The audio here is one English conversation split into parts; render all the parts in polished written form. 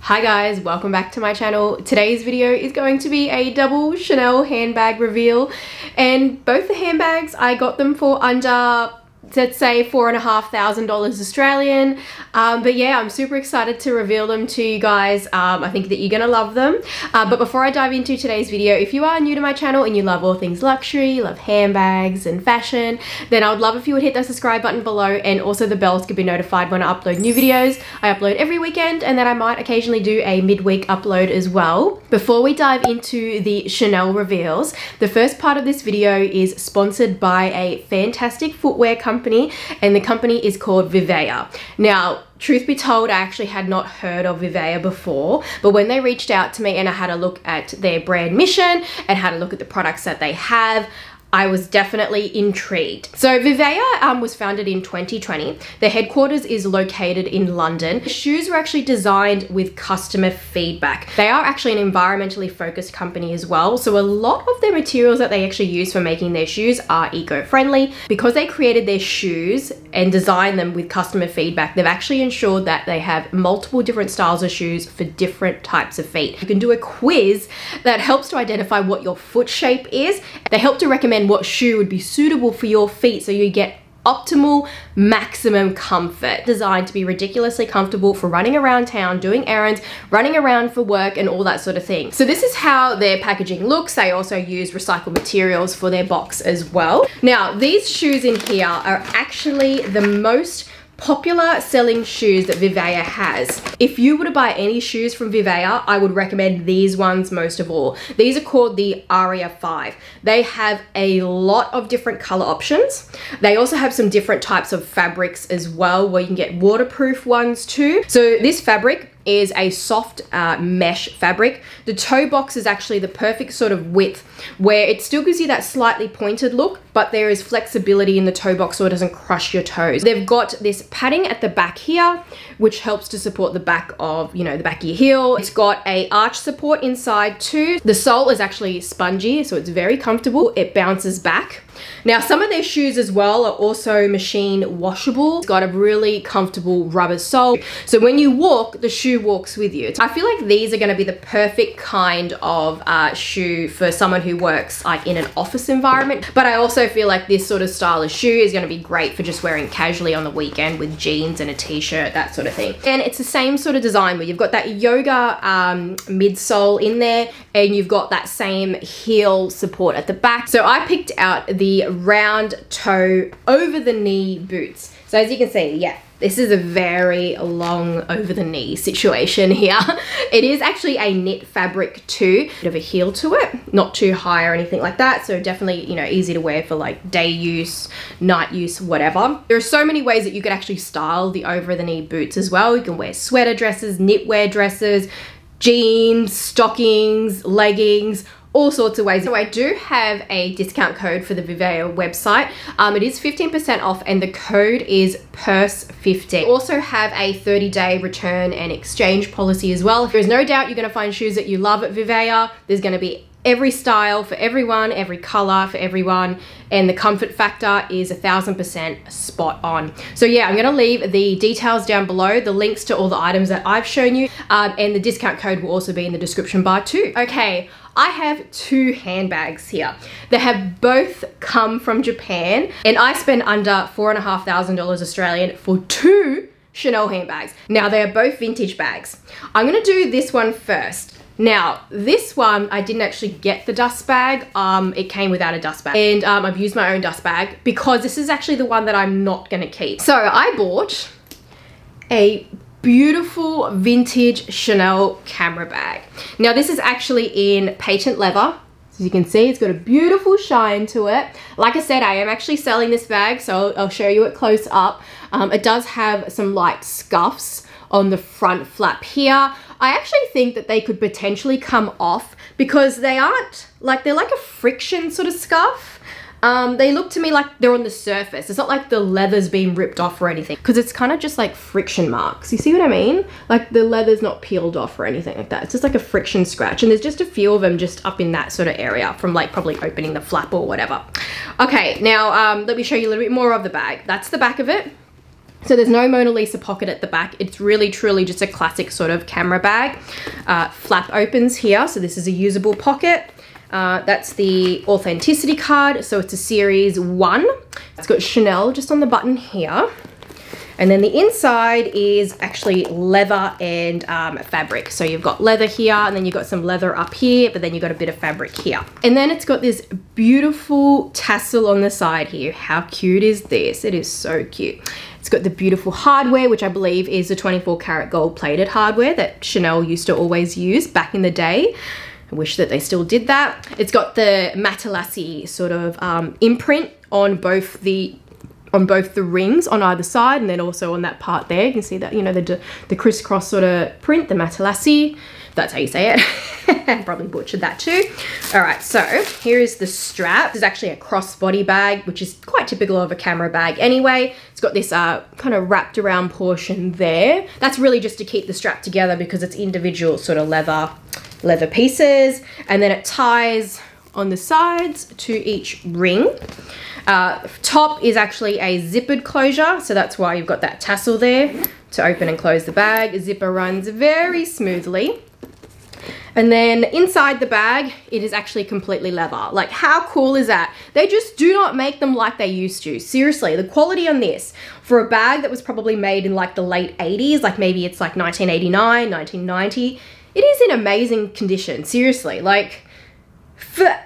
Hi guys, welcome back to my channel. Today's video is going to be a double Chanel handbag reveal, and both the handbags I got them for under, let's say, $4,500 Australian. But yeah, I'm super excited to reveal them to you guys. I think that you're gonna love them. But before I dive into today's video, if you are new to my channel and you love all things luxury, you love handbags and fashion, then I would love if you would hit that subscribe button below, and also the bells to be notified when I upload new videos. I upload every weekend, and then I might occasionally do a midweek upload as well. Before we dive into the Chanel reveals, the first part of this video is sponsored by a fantastic footwear company, and the company is called Viveya. Now, truth be told, I actually had not heard of Viveya before, but when they reached out to me and I had a look at their brand mission and had a look at the products that they have, I was definitely intrigued. So Viveya was founded in 2020. Their headquarters is located in London. The shoes were actually designed with customer feedback. They are actually an environmentally focused company as well. So a lot of their materials that they actually use for making their shoes are eco-friendly. Because they created their shoes and designed them with customer feedback, they've actually ensured that they have multiple different styles of shoes for different types of feet. You can do a quiz that helps to identify what your foot shape is. They help to recommend what shoe would be suitable for your feet so you get optimal maximum comfort. Designed to be ridiculously comfortable for running around town, doing errands, running around for work, and all that sort of thing. So this is how their packaging looks. They also use recycled materials for their box as well. Now, these shoes in here are actually the most popular selling shoes that Viveya has. If you were to buy any shoes from Viveya, I would recommend these ones most of all. These are called the Aria 5. They have a lot of different color options. They also have some different types of fabrics as well, where you can get waterproof ones too. So this fabric is a soft mesh fabric. The toe box is actually the perfect sort of width where it still gives you that slightly pointed look, but there is flexibility in the toe box so it doesn't crush your toes. They've got this padding at the back here, which helps to support the back of, you know, the back of your heel. It's got a arch support inside too. The sole is actually spongy, so it's very comfortable. It bounces back. Now, some of their shoes as well are also machine washable. It's got a really comfortable rubber sole. So when you walk, the shoe walks with you. I feel like these are going to be the perfect kind of shoe for someone who works like in an office environment. But I also feel like this sort of style of shoe is going to be great for just wearing casually on the weekend with jeans and a t-shirt, that sort of thing. And it's the same sort of design where you've got that yoga midsole in there, and you've got that same heel support at the back. So I picked out the round toe over the knee boots. So as you can see, yeah, this is a very long over the knee situation here. It is actually a knit fabric too. Bit of a heel to it, not too high or anything like that. So definitely, you know, easy to wear for like day use, night use, whatever. There are so many ways that you could actually style the over the knee boots as well. You can wear sweater dresses, knitwear dresses, jeans, stockings, leggings, all sorts of ways. So I do have a discount code for the Viveya website. It is 15% off, and the code is Purse50. We also have a 30-day return and exchange policy as well. There's no doubt you're going to find shoes that you love at Viveya. There's going to be every style for everyone, every color for everyone, and the comfort factor is 1000% spot on. So yeah, I'm gonna leave the details down below, the links to all the items that I've shown you, and the discount code will also be in the description bar too. Okay, I have two handbags here. They have both come from Japan, and I spent under $4,500 Australian for two Chanel handbags. Now, they are both vintage bags. I'm gonna do this one first. Now, this one, I didn't actually get the dust bag. It came without a dust bag. And I've used my own dust bag because this is actually the one that I'm not gonna keep. So I bought a beautiful vintage Chanel camera bag. Now, this is actually in patent leather. As you can see, it's got a beautiful shine to it. Like I said, I am actually selling this bag, so I'll show you it close up. It does have some light scuffs on the front flap here. I actually think that they could potentially come off because they aren't like, they're like a friction sort of scuff. They look to me like they're on the surface. It's not like the leather's been ripped off or anything, because it's kind of just like friction marks. You see what I mean? Like the leather's not peeled off or anything like that. It's just like a friction scratch, and there's just a few of them just up in that sort of area from like probably opening the flap or whatever. Okay, now let me show you a little bit more of the bag. That's the back of it. So there's no Mona Lisa pocket at the back. It's really truly just a classic sort of camera bag. Flap opens here, so this is a usable pocket. That's the authenticity card, so it's a series 1. It's got Chanel just on the button here. And then the inside is actually leather and fabric. So you've got leather here, and then you've got some leather up here, but then you've got a bit of fabric here. And then it's got this beautiful tassel on the side here. How cute is this? It is so cute. It's got the beautiful hardware, which I believe is the 24 karat gold plated hardware that Chanel used to always use back in the day. I wish that they still did that. It's got the Matalassi sort of imprint on both the rings on either side, and then also on that part there. You can see that, you know, the crisscross sort of print, the Matalassi. That's how you say it. I probably butchered that too. All right, so here is the strap. This is actually a crossbody bag, which is quite typical of a camera bag anyway. It's got this kind of wrapped around portion there. That's really just to keep the strap together because it's individual sort of leather pieces, and then it ties on the sides to each ring. Top is actually a zippered closure, so that's why you've got that tassel there to open and close the bag. Zipper runs very smoothly. And then inside the bag, it is actually completely leather. Like, how cool is that? They just do not make them like they used to. Seriously, the quality on this, for a bag that was probably made in like the late 80s, like maybe it's like 1989, 1990, it is in amazing condition. Seriously, like,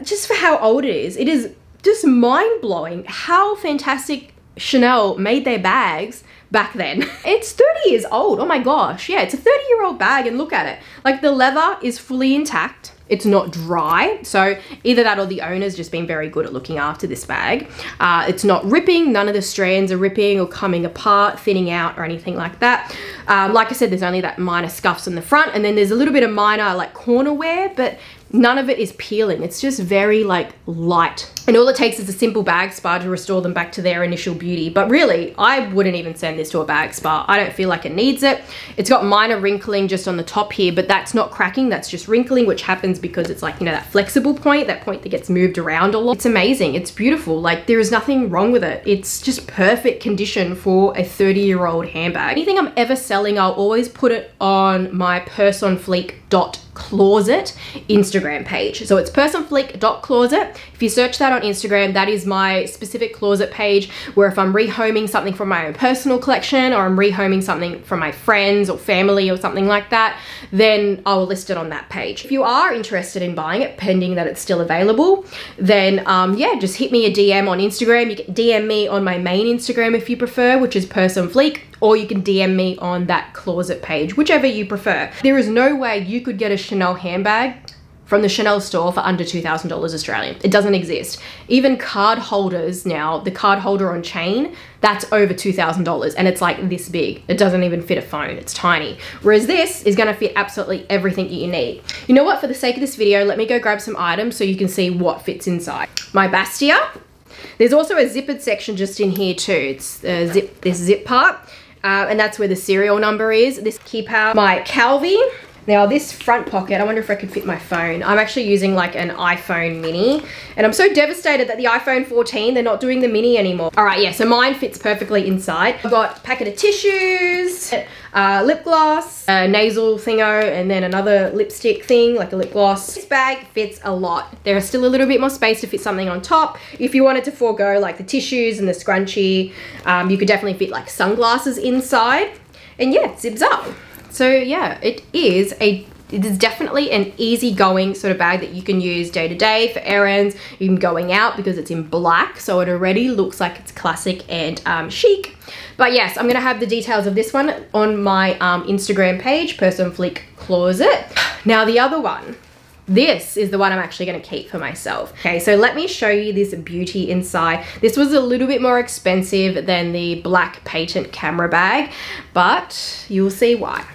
just for how old it is just mind-blowing how fantastic Chanel made their bags back then. It's 30 years old. Oh my gosh. Yeah, it's a 30-year-old bag, and look at it. Like, the leather is fully intact. It's not dry. So either that or the owner's just been very good at looking after this bag. It's not ripping. None of the strands are ripping or coming apart, thinning out or anything like that. Like I said, there's only that minor scuffs on the front, and then there's a little bit of minor like corner wear, but none of it is peeling. It's just very like light. And all it takes is a simple bag spa to restore them back to their initial beauty. But really, I wouldn't even send this to a bag spa. I don't feel like it needs it. It's got minor wrinkling just on the top here, but that's not cracking, that's just wrinkling, which happens because it's like, you know, that flexible point, that point that gets moved around a lot. It's amazing, it's beautiful. Like, there is nothing wrong with it. It's just perfect condition for a 30-year-old handbag. Anything I'm ever selling, I'll always put it on my Purseonfleek.closet Instagram page. So it's Purseonfleek.closet. If you search that on Instagram, that is my specific closet page, where if I'm rehoming something from my own personal collection, or I'm rehoming something from my friends or family or something like that, then I'll list it on that page. If you are interested in buying it, pending that it's still available, then yeah, just hit me a DM on Instagram. You can DM me on my main Instagram if you prefer, which is Purseonfleek, or you can DM me on that closet page, whichever you prefer. There is no way you could get a Chanel handbag from the Chanel store for under $2,000 Australian. It doesn't exist. Even card holders now, the card holder on chain, that's over $2,000, and it's like this big. It doesn't even fit a phone, it's tiny. Whereas this is gonna fit absolutely everything that you need. You know what, for the sake of this video, let me go grab some items so you can see what fits inside. My Bastia. There's also a zippered section just in here too. It's this zip part, and that's where the serial number is. This keypad. My Calvi. Now this front pocket, I wonder if I could fit my phone. I'm actually using like an iPhone mini, and I'm so devastated that the iPhone 14, they're not doing the mini anymore. All right, yeah, so mine fits perfectly inside. I've got a packet of tissues, lip gloss, a nasal thingo, and then another lipstick thing, like a lip gloss. This bag fits a lot. There is still a little bit more space to fit something on top. If you wanted to forego like the tissues and the scrunchie, you could definitely fit like sunglasses inside. And yeah, it zips up. So yeah, it is definitely an easygoing sort of bag that you can use day to day for errands, even going out, because it's in black, so it already looks like it's classic and chic. But yes, I'm gonna have the details of this one on my Instagram page, Purseonfleek Closet. Now the other one, this is the one I'm actually gonna keep for myself. Okay, so let me show you this beauty inside. This was a little bit more expensive than the black patent camera bag, but you'll see why.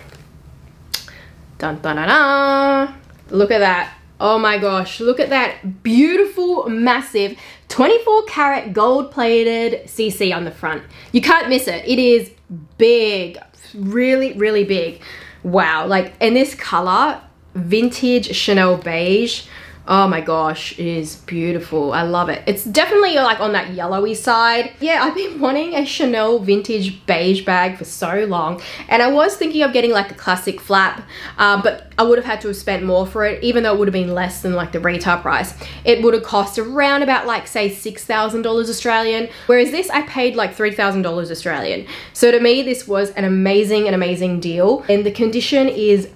Dun dun dun dun. Look at that. Oh my gosh, look at that beautiful, massive 24 karat gold plated CC on the front. You can't miss it. It is big, really, really big. Wow, like, and this color, vintage Chanel beige. Oh my gosh, it is beautiful. I love it. It's definitely like on that yellowy side. Yeah, I've been wanting a Chanel vintage beige bag for so long, and I was thinking of getting like a classic flap, but I would have had to have spent more for it, even though it would have been less than like the retail price. It would have cost around about like say $6,000 Australian, whereas this I paid like $3,000 Australian. So to me, this was an amazing deal, and the condition is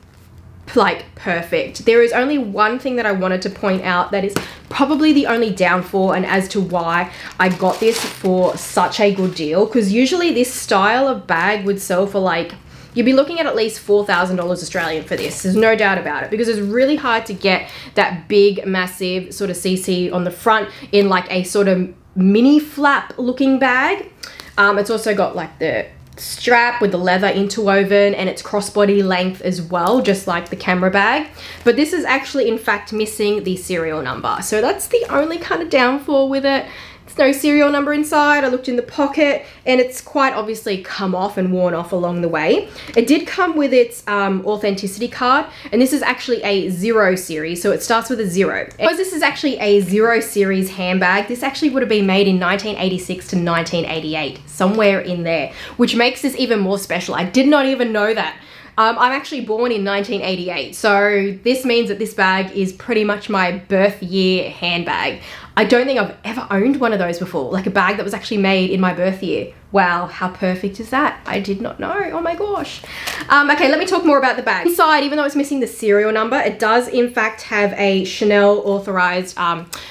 like perfect. There is only one thing that I wanted to point out that is probably the only downfall, and as to why I got this for such a good deal, because usually this style of bag would sell for like, you'd be looking at least $4,000 Australian for this. There's no doubt about it, because it's really hard to get that big massive sort of CC on the front in like a sort of mini flap looking bag. It's also got like the strap with the leather interwoven, and it's crossbody length as well, just like the camera bag. But this is actually in fact missing the serial number, so that's the only kind of downfall with it. There's no serial number inside. I looked in the pocket and it's quite obviously come off and worn off along the way. It did come with its authenticity card, and this is actually a 0 series, so it starts with a 0. Because this is actually a 0 series handbag, this actually would have been made in 1986 to 1988, somewhere in there, which makes this even more special. I did not even know that. I'm actually born in 1988, so this means that this bag is pretty much my birth year handbag. I don't think I've ever owned one of those before, like a bag that was actually made in my birth year. Wow, how perfect is that? I did not know, oh my gosh. Okay, let me talk more about the bag. Inside, even though it's missing the serial number, it does in fact have a Chanel authorized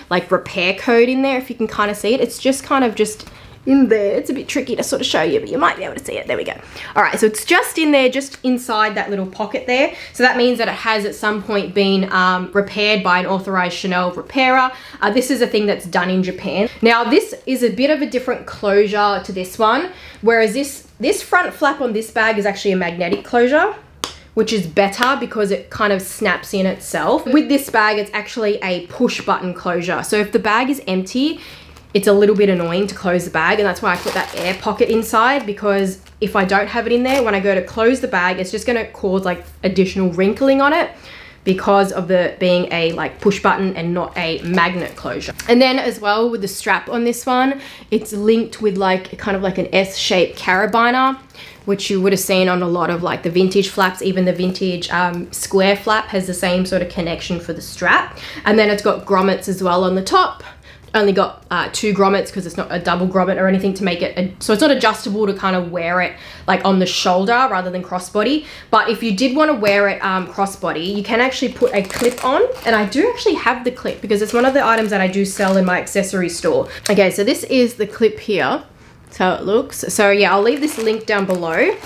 like repair code in there, if you can kind of see it. It's just kind of just in there. It's a bit tricky to sort of show you, but you might be able to see it. There we go. All right, so it's just in there, just inside that little pocket there. So that means that it has at some point been repaired by an authorized Chanel repairer. This is a thing that's done in Japan. Now this is a bit of a different closure to this one, whereas this front flap on this bag is actually a magnetic closure, which is better because it kind of snaps in itself. With this bag, it's actually a push button closure. So if the bag is empty, it's a little bit annoying to close the bag, and that's why I put that air pocket inside, because if I don't have it in there, when I go to close the bag, it's just gonna cause like additional wrinkling on it because of the being a like push button and not a magnet closure. And then as well with the strap on this one, it's linked with like kind of like an S-shaped carabiner, which you would have seen on a lot of like the vintage flaps. Even the vintage square flap has the same sort of connection for the strap. And then it's got grommets as well on the top. Only got 2 grommets because it's not a double grommet or anything to make it, so it's not adjustable to kind of wear it like on the shoulder rather than crossbody. But if you did want to wear it crossbody, you can actually put a clip on, and I do actually have the clip because it's one of the items that I do sell in my accessory store. Okay, so this is the clip here. That's how it looks. So yeah, I'll leave this link down below.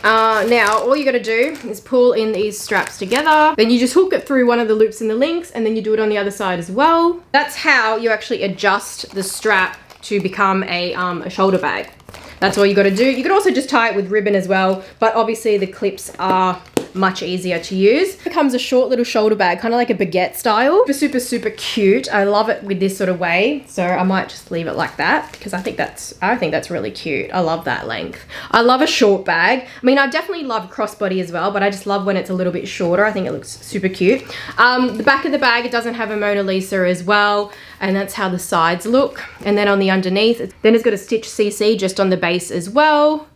Now all you gotta do is pull in these straps together, then you just hook it through one of the loops in the links, and then you do it on the other side as well. That's how you actually adjust the strap to become a shoulder bag. That's all you gotta do. You could also just tie it with ribbon as well, but obviously the clips are much easier to use. It becomes a short little shoulder bag, kind of like a baguette style. Super cute. I love it with this sort of way, so I might just leave it like that because I think that's really cute. I love that length. I love a short bag. I mean, I definitely love crossbody as well, but I just love when it's a little bit shorter. I think it looks super cute. The back of the bag, it doesn't have a Mona Lisa as well, and that's how the sides look. And then on the underneath, then it's got a stitch CC just on the base as well.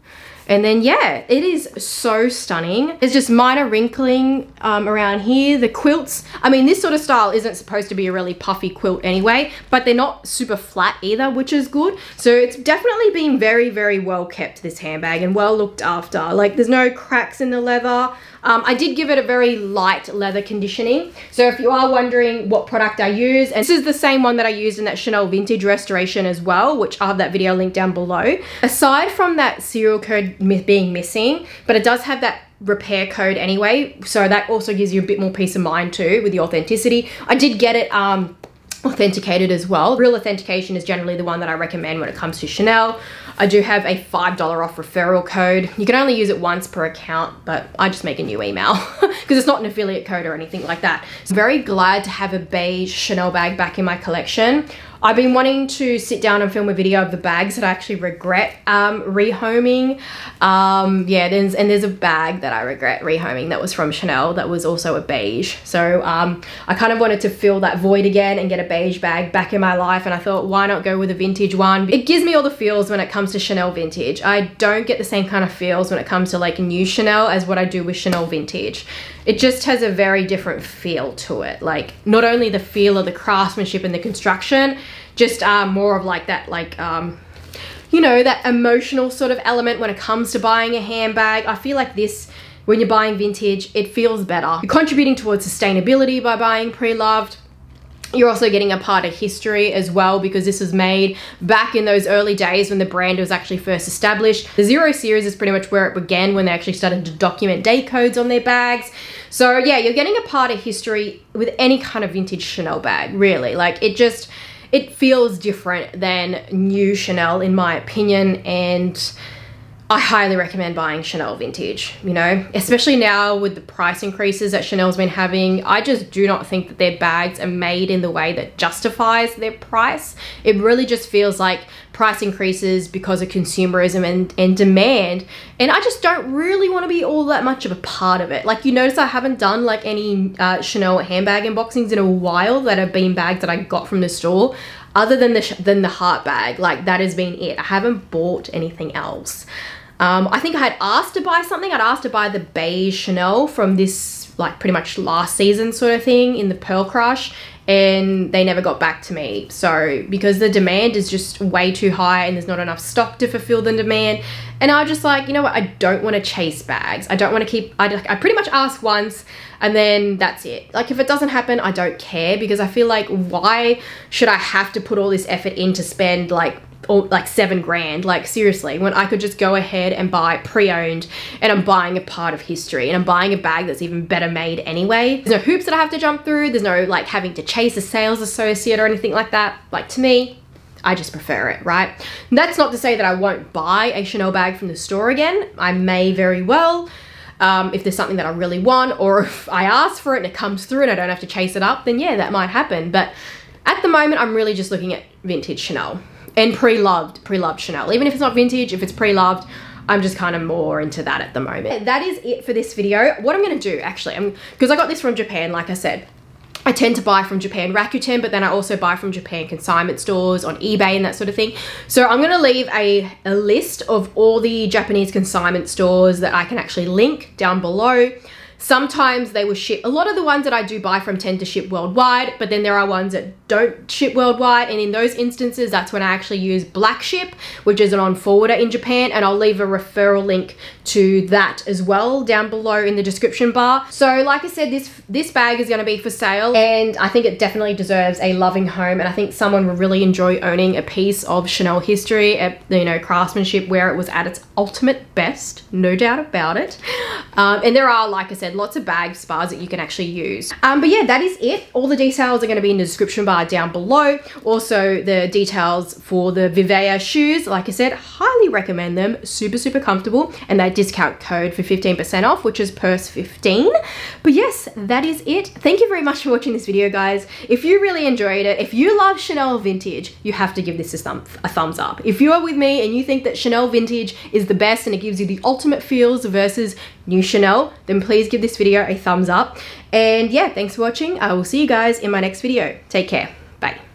And then yeah, it is so stunning. There's just minor wrinkling around here. The quilts, I mean, this sort of style isn't supposed to be a really puffy quilt anyway, but they're not super flat either, which is good. So it's definitely been very well kept, this handbag, and well looked after. Like, there's no cracks in the leather. I did give it a very light leather conditioning. So if you are wondering what product I use, and this is the same one that I used in that Chanel vintage restoration as well, which I'll have that video linked down below. Aside from that serial code being missing, but it does have that repair code anyway, so that also gives you a bit more peace of mind too with the authenticity. I did get it authenticated as well. Real authentication is generally the one that I recommend when it comes to Chanel. I do have a $5 off referral code. You can only use it once per account, but I just make a new email because it's not an affiliate code or anything like that. So very glad to have a beige Chanel bag back in my collection. I've been wanting to sit down and film a video of the bags that I actually regret rehoming. Yeah, there's a bag that I regret rehoming that was from Chanel that was also a beige. So I kind of wanted to fill that void again and get a beige bag back in my life, and I thought, why not go with a vintage one? It gives me all the feels when it comes to Chanel vintage. I don't get the same kind of feels when it comes to like new Chanel as what I do with Chanel vintage. It just has a very different feel to it. Like, not only the feel of the craftsmanship and the construction, just more of like that, like, you know, that emotional sort of element when it comes to buying a handbag. I feel like this, when you're buying vintage, it feels better. You're contributing towards sustainability by buying pre-loved. You're also getting a part of history as well, because this was made back in those early days when the brand was actually first established. The 0 series is pretty much where it began, when they actually started to document date codes on their bags. So yeah, you're getting a part of history with any kind of vintage Chanel bag, really. Like, it feels different than new Chanel in my opinion, and I highly recommend buying Chanel vintage, you know, especially now with the price increases that Chanel's been having. I just do not think that their bags are made in the way that justifies their price. It really just feels like price increases because of consumerism and demand, and I just don't really want to be all that much of a part of it. Like, you notice I haven't done like any Chanel handbag unboxings in a while that have been bags that I got from the store, other than the heart bag. Like, that has been it. I haven't bought anything else. I think I had asked to buy something. I'd asked to buy the beige Chanel from this, like, pretty much last season sort of thing in the Pearl Crush, and they never got back to me. So, because the demand is just way too high and there's not enough stock to fulfill the demand, and I was just like, you know what, I don't want to chase bags. I don't want to keep, I pretty much ask once and then that's it. Like, if it doesn't happen, I don't care, because I feel like, why should I have to put all this effort in to spend like $7 grand? Like, seriously, when I could just go ahead and buy pre-owned, and I'm buying a part of history, and I'm buying a bag that's even better made anyway. There's no hoops that I have to jump through. There's no like having to chase a sales associate or anything like that. Like, to me, I just prefer it, right? And that's not to say that I won't buy a Chanel bag from the store again. I may very well, if there's something that I really want, or if I ask for it and it comes through and I don't have to chase it up, then yeah, that might happen. But at the moment, I'm really just looking at vintage Chanel and pre-loved Chanel. Even if it's not vintage, if it's pre-loved, I'm just kind of more into that at the moment. That is it for this video. What I'm gonna do, actually, because I got this from Japan, like I said, I tend to buy from Japan Rakuten, but then I also buy from Japan consignment stores on eBay and that sort of thing. So I'm gonna leave a list of all the Japanese consignment stores that I can actually link down below. Sometimes they will ship. A lot of the ones that I do buy from tend to ship worldwide, but then there are ones that don't ship worldwide, and in those instances, that's when I actually use Black Ship, which is an on-forwarder in Japan, and I'll leave a referral link to that as well down below in the description bar. So like I said, this bag is going to be for sale, and I think it definitely deserves a loving home, and I think someone will really enjoy owning a piece of Chanel history, you know, craftsmanship where it was at its ultimate best, no doubt about it. And there are, like I said, lots of bag spars that you can actually use. But yeah, that is it. All the details are going to be in the description bar down below. Also, the details for the Viveya shoes, like I said, highly recommend them. Super, super comfortable. And that discount code for 15% off, which is Purse15. But yes, that is it. Thank you very much for watching this video, guys. If you really enjoyed it, if you love Chanel vintage, you have to give this a thumbs up. If you are with me and you think that Chanel vintage is the best and it gives you the ultimate feels versus new Chanel, then please give this video a thumbs up. And yeah, thanks for watching. I will see you guys in my next video. Take care. Bye.